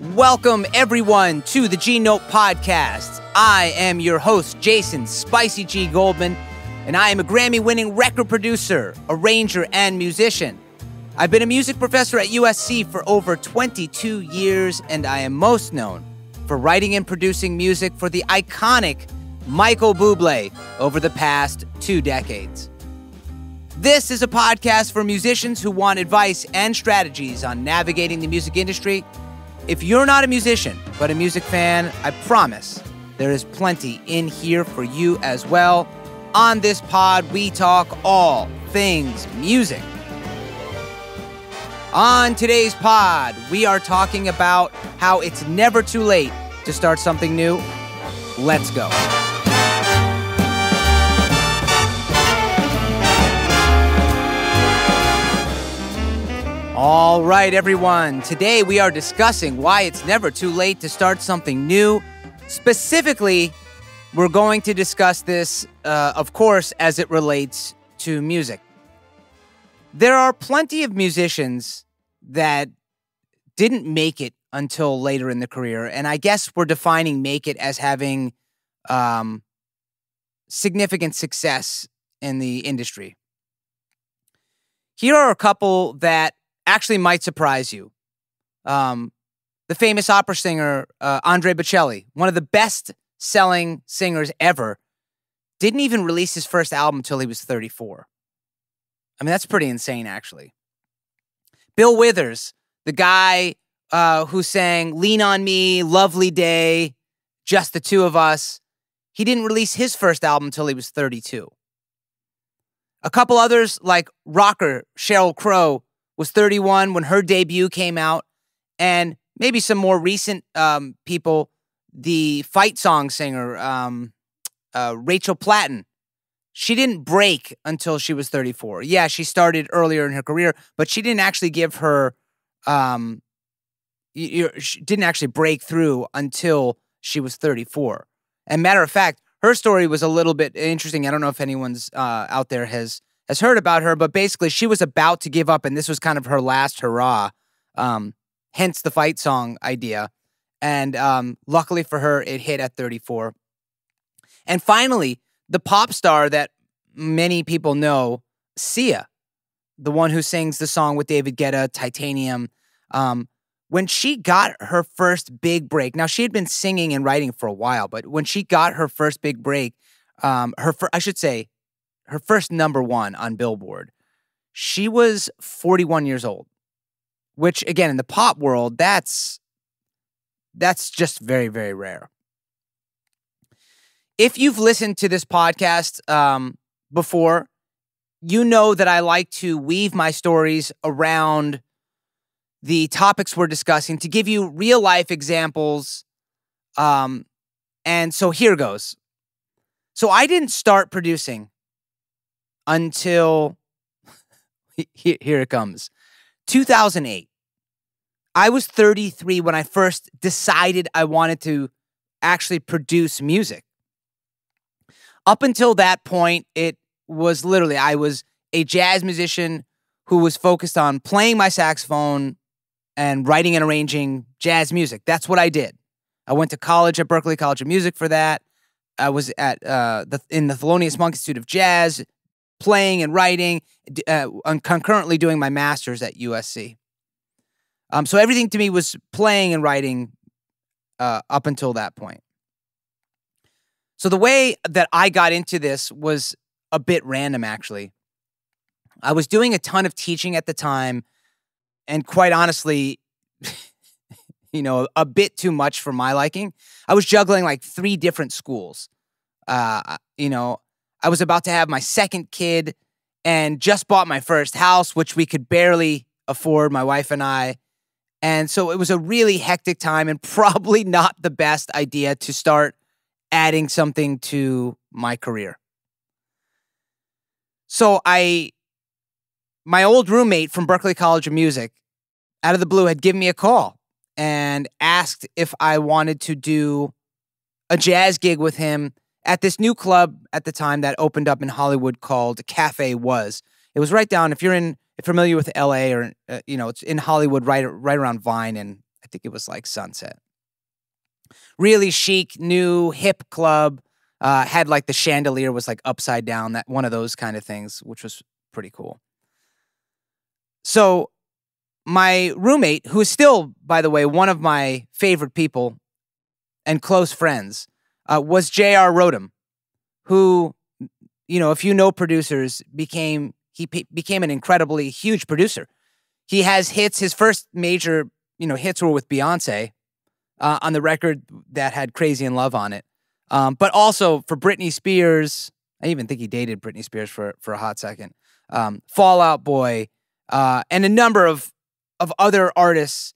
Welcome, everyone, to the G-Note Podcast. I am your host, Jason Spicy G. Goldman, and I am a Grammy-winning record producer, arranger, and musician. I've been a music professor at USC for over 22 years, and I am most known for writing and producing music for the iconic Michael Bublé over the past 2 decades. This is a podcast for musicians who want advice and strategies on navigating the music industry. If you're not a musician, but a music fan, I promise there is plenty in here for you as well. On this pod, we talk all things music. On today's pod, we are talking about how it's never too late to start something new. Let's go. All right, everyone. Today we are discussing why it's never too late to start something new. Specifically, we're going to discuss this, of course, as it relates to music. There are plenty of musicians that didn't make it until later in the career, and I guess we're defining make it as having significant success in the industry. Here are a couple that actually might surprise you. The famous opera singer, Andrea Bocelli, one of the best-selling singers ever, didn't even release his first album until he was 34. I mean, that's pretty insane, actually. Bill Withers, the guy who sang Lean on Me, Lovely Day, Just the Two of Us, he didn't release his first album until he was 32. A couple others, like rocker Sheryl Crow, was 31 when her debut came out, and maybe some more recent people, the fight song singer, Rachel Platten, she didn't break until she was 34. Yeah, she started earlier in her career, but she didn't actually give her, she didn't actually break through until she was 34. And matter of fact, her story was a little bit interesting. I don't know if anyone's out there has heard about her, but basically she was about to give up, and this was kind of her last hurrah, hence the fight song idea. And luckily for her, it hit at 34. And finally, the pop star that many people know, Sia, the one who sings the song with David Guetta, Titanium, when she got her first big break, now she had been singing and writing for a while, but when she got her first big break, her first number one on Billboard, she was 41 years old, which, again, in the pop world, that's just very, very rare. If you've listened to this podcast before, you know that I like to weave my stories around the topics we're discussing to give you real-life examples. And so here goes. So I didn't start producing until, here it comes, 2008. I was 33 when I first decided I wanted to actually produce music. Up until that point, it was literally, I was a jazz musician who was focused on playing my saxophone and writing and arranging jazz music. That's what I did. I went to college at Berklee College of Music for that. I was at in the Thelonious Monk Institute of Jazz, playing and writing, and concurrently doing my master's at USC. So everything to me was playing and writing up until that point. So the way that I got into this was a bit random, actually. I was doing a ton of teaching at the time, and quite honestly, a bit too much for my liking. I was juggling like 3 different schools. I was about to have my second kid and just bought my first house, which we could barely afford, my wife and I. And so it was a really hectic time and probably not the best idea to start adding something to my career. So my old roommate from Berklee College of Music, out of the blue, had given me a call and asked if I wanted to do a jazz gig with him at this new club at the time that opened up in Hollywood called Cafe Was. It was right down, if you're familiar with LA, or it's in Hollywood, right around Vine I think it was like Sunset. Really chic, new, hip club. Had like the chandelier was like upside down, that one of those kind of things, which was pretty cool. So my roommate, who is still, by the way, one of my favorite people and close friends, was J.R. Rodham, who, if you know producers, became an incredibly huge producer. He has hits. His first major, hits were with Beyonce on the record that had Crazy in Love on it. But also for Britney Spears. I even think he dated Britney Spears for a hot second. Fall Out Boy, and a number of other artists,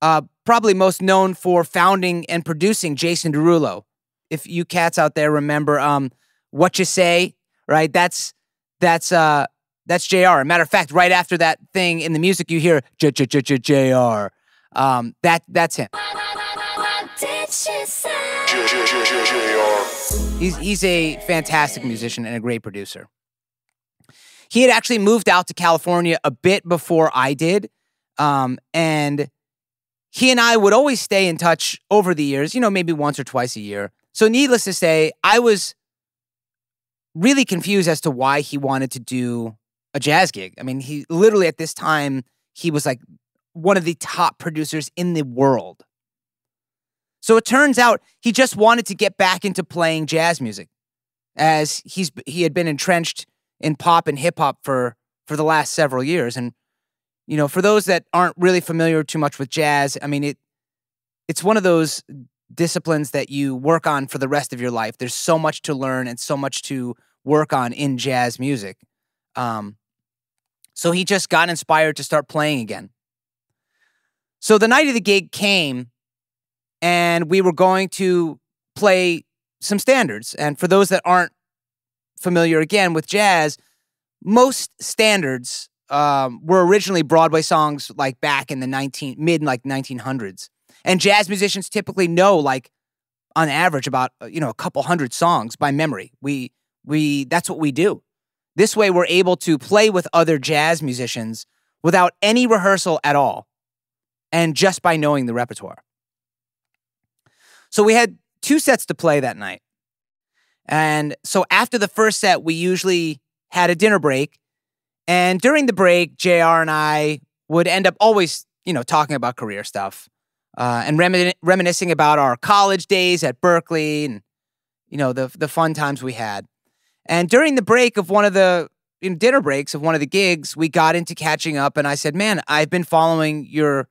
probably most known for founding and producing Jason Derulo. If you cats out there remember What You Say, right? That's JR. Matter of fact, right after that thing in the music, you hear JR. That's him. He's a fantastic musician and a great producer. He had actually moved out to California a bit before I did. And he and I would always stay in touch over the years, maybe once or twice a year. So needless to say, I was really confused as to why he wanted to do a jazz gig. I mean, he literally at this time, he was like one of the top producers in the world. So it turns out he just wanted to get back into playing jazz music, as he had been entrenched in pop and hip hop for the last several years. And, for those that aren't really familiar too much with jazz, I mean, it's one of those disciplines that you work on for the rest of your life. There's so much to learn and so much to work on in jazz music. So he just got inspired to start playing again. So the night of the gig came, and we were going to play some standards. And for those that aren't familiar, again, with jazz, most standards were originally Broadway songs, like back in the mid 1900s. And jazz musicians typically know, like, on average, about a couple hundred songs by memory. That's what we do. This way, we're able to play with other jazz musicians without any rehearsal at all, and just by knowing the repertoire. So we had 2 sets to play that night. And so after the first set, we usually had a dinner break. And during the break, JR and I would end up always, talking about career stuff, and reminiscing about our college days at Berkeley and, the fun times we had. And during the break of one of the dinner breaks of one of the gigs, we got into catching up. And I said, man, I've been following your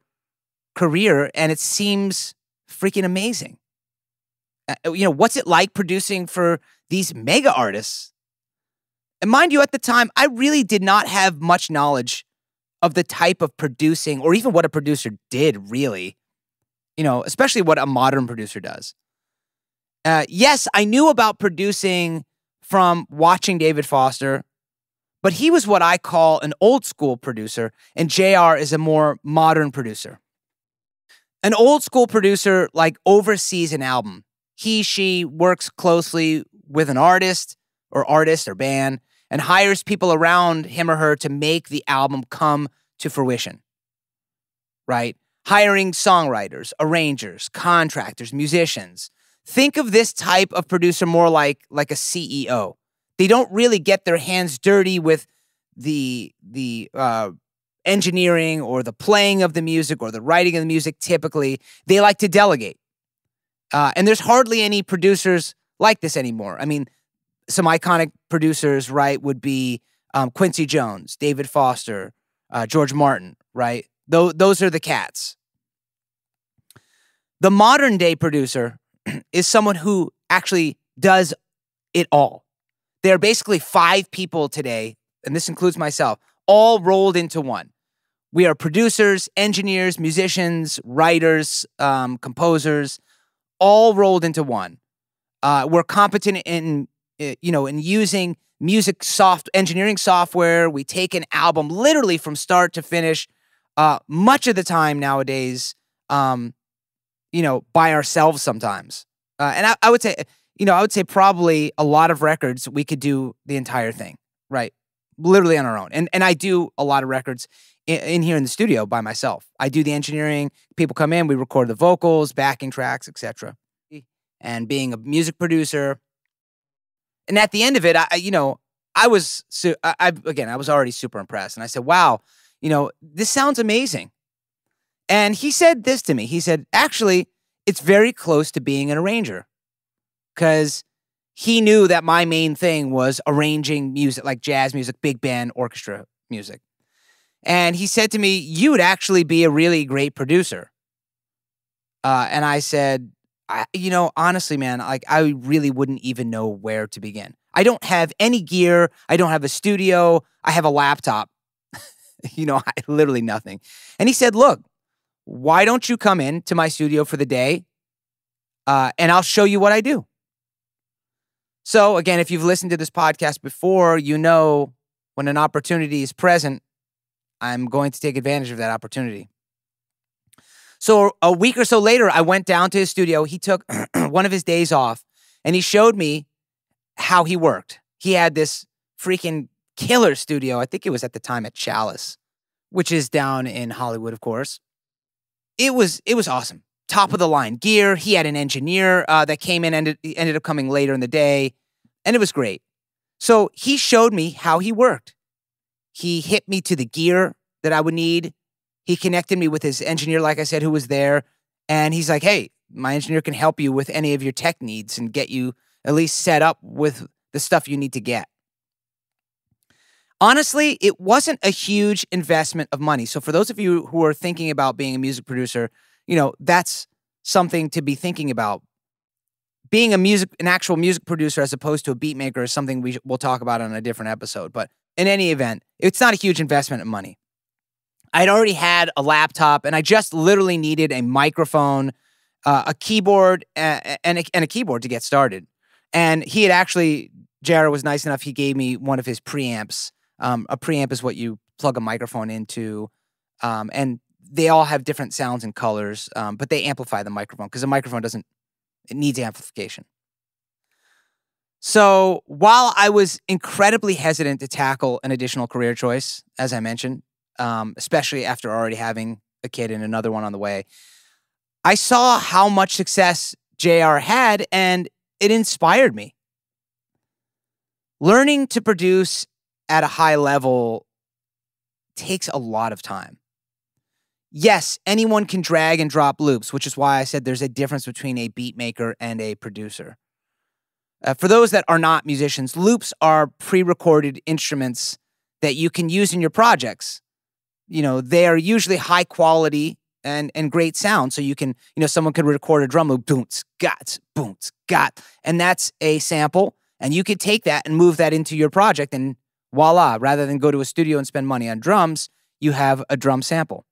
career and it seems freaking amazing. What's it like producing for these mega artists? And mind you, at the time, I really did not have much knowledge of the type of producing or even what a producer did, really. Especially what a modern producer does. Yes, I knew about producing from watching David Foster, but he was what I call an old school producer, and JR is a more modern producer. An old school producer, like, oversees an album. She works closely with an artist or band and hires people around him or her to make the album come to fruition, right? Hiring songwriters, arrangers, contractors, musicians. Think of this type of producer more like a CEO. They don't really get their hands dirty with the engineering or the playing of the music or the writing of the music. Typically, they like to delegate. And there's hardly any producers like this anymore. I mean, some iconic producers, right, would be Quincy Jones, David Foster, George Martin, right? Those are the cats. The modern day producer is someone who actually does it all. There are basically 5 people today, and this includes myself, all rolled into one. We are producers, engineers, musicians, writers, composers, all rolled into one. We're competent in using engineering software. We take an album literally from start to finish, much of the time nowadays, by ourselves sometimes. And I would say probably a lot of records we could do the entire thing, right? Literally on our own. And I do a lot of records in here in the studio by myself. I do the engineering. People come in, we record the vocals, backing tracks, etc. And being a music producer, and at the end of it, I was already super impressed, and I said, "Wow, this sounds amazing." And he said this to me. He said, "Actually, it's very close to being an arranger," because he knew that my main thing was arranging music, like jazz music, big band, orchestra music. And he said to me, "You would actually be a really great producer." And I said, honestly, man, like I really wouldn't even know where to begin. I don't have any gear. I don't have a studio. I have a laptop. Literally nothing. And he said, "Look, why don't you come in to my studio for the day, and I'll show you what I do." So again, if you've listened to this podcast before, when an opportunity is present, I'm going to take advantage of that opportunity. So a week or so later, I went down to his studio. He took one of his days off, and he showed me how he worked. He had this freaking killer studio. I think it was at the time at Chalice, which is down in Hollywood, of course. It was awesome. Top of the line gear. He had an engineer that came in and ended up coming later in the day, and it was great. So he showed me how he worked. He hit me to the gear that I would need. He connected me with his engineer, like I said, who was there. And he's like, "Hey, my engineer can help you with any of your tech needs and get you at least set up with the stuff you need to get." Honestly, it wasn't a huge investment of money. So for those of you who are thinking about being a music producer, that's something to be thinking about. Being an actual music producer as opposed to a beat maker is something we'll talk about on a different episode. But in any event, it's not a huge investment of money. I'd already had a laptop, and I just literally needed a microphone, a keyboard, and a keyboard to get started. And he had actually, JR was nice enough, he gave me one of his preamps. A preamp is what you plug a microphone into, and they all have different sounds and colors, but they amplify the microphone because the microphone it needs amplification. So while I was incredibly hesitant to tackle an additional career choice, as I mentioned, especially after already having a kid and another one on the way, I saw how much success JR had, and it inspired me. Learning to produce at a high level takes a lot of time. Yes, anyone can drag and drop loops, which is why I said there's a difference between a beat maker and a producer. For those that are not musicians, loops are pre-recorded instruments that you can use in your projects. They are usually high quality and great sound. So you can, someone could record a drum loop, boom, got, and that's a sample. And you could take that and move that into your project, and voila, rather than go to a studio and spend money on drums, you have a drum sample.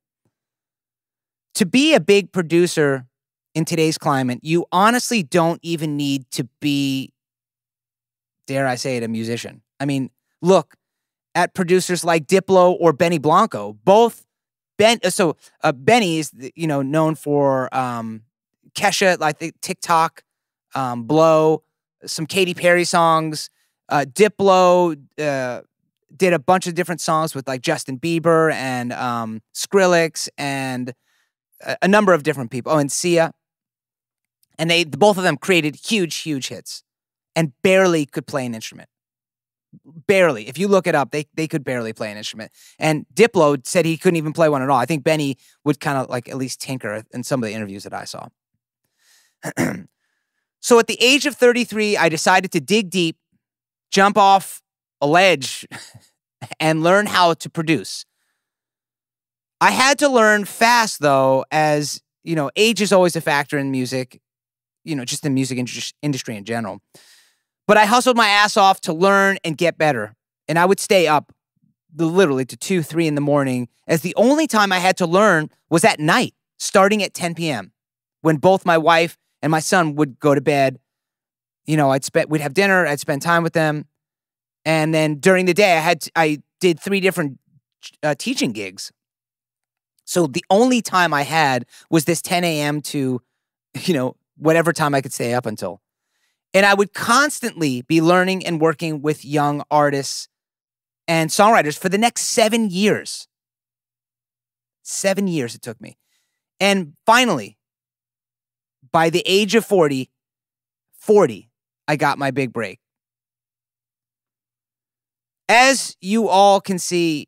To be a big producer in today's climate, you honestly don't even need to be, dare I say it, a musician. I mean, look at producers like Diplo or Benny Blanco. Benny is, known for Kesha, like the TikTok, Blow, some Katy Perry songs. Diplo did a bunch of different songs with like Justin Bieber and Skrillex and a number of different people. Oh, and Sia. And both of them created huge, huge hits and barely could play an instrument. Barely. If you look it up, they could barely play an instrument. And Diplo said he couldn't even play one at all. I think Benny would kind of like at least tinker in some of the interviews that I saw. So at the age of 33, I decided to dig deep, jump off a ledge, and learn how to produce. I had to learn fast, though, as, age is always a factor in music, just the music industry in general. But I hustled my ass off to learn and get better. And I would stay up literally to 2, 3 in the morning, as the only time I had to learn was at night, starting at 10 p.m. when both my wife and my son would go to bed. We'd have dinner, I'd spend time with them. And then during the day, I did 3 different teaching gigs. So the only time I had was this 10 a.m. to, whatever time I could stay up until. And I would constantly be learning and working with young artists and songwriters for the next 7 years. 7 years it took me. And finally, by the age of 40, I got my big break. As you all can see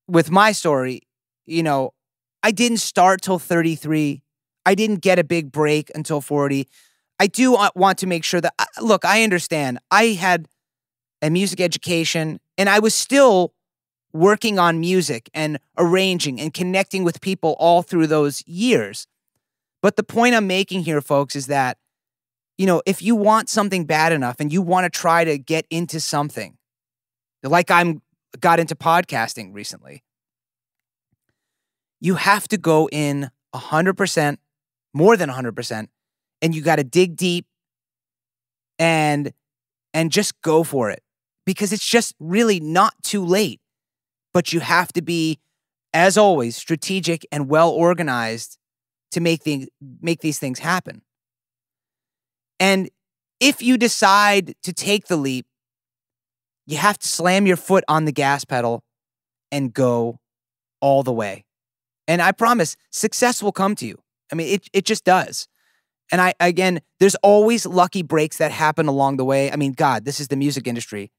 with my story, I didn't start till 33. I didn't get a big break until 40. I do want to make sure that, look, I understand. I had a music education and I was still working on music and arranging and connecting with people all through those years. But the point I'm making here, folks, is that, if you want something bad enough and you want to try to get into something, like I got into podcasting recently, you have to go in 100%, more than 100%, and you got to dig deep and just go for it, because it's just really not too late. But you have to be, as always, strategic and well organized to make these things happen. And if you decide to take the leap, you have to slam your foot on the gas pedal and go all the way. And I promise, success will come to you. I mean, it just does. And again, there's always lucky breaks that happen along the way. I mean, God, this is the music industry,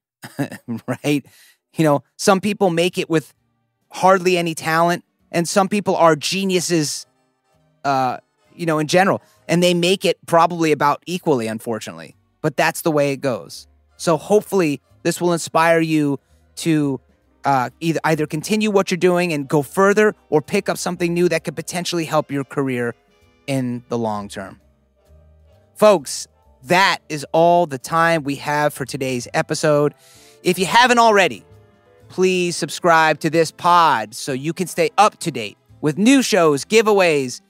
right? Some people make it with hardly any talent, and some people are geniuses, in general, and they make it probably about equally, unfortunately. But that's the way it goes. So hopefully this will inspire you to either continue what you're doing and go further, or pick up something new that could potentially help your career in the long term. Folks, that is all the time we have for today's episode. If you haven't already, please subscribe to this pod so you can stay up to date with new shows, giveaways,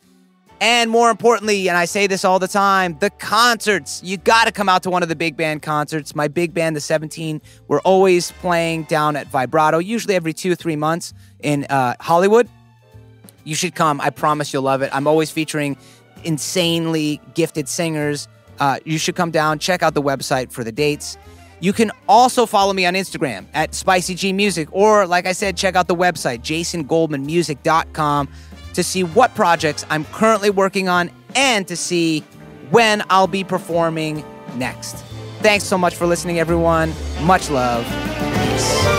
and more importantly, and I say this all the time, the concerts. You got to come out to one of the big band concerts. My big band, the 17, we're always playing down at Vibrato, usually every 2 or 3 months in Hollywood. You should come. I promise you'll love it. I'm always featuring insanely gifted singers. You should come down, check out the website for the dates. You can also follow me on Instagram at SpicyGmusic, or like I said, check out the website, jasongoldmanmusic.com, to see what projects I'm currently working on and to see when I'll be performing next. Thanks so much for listening, everyone. Much love. Peace.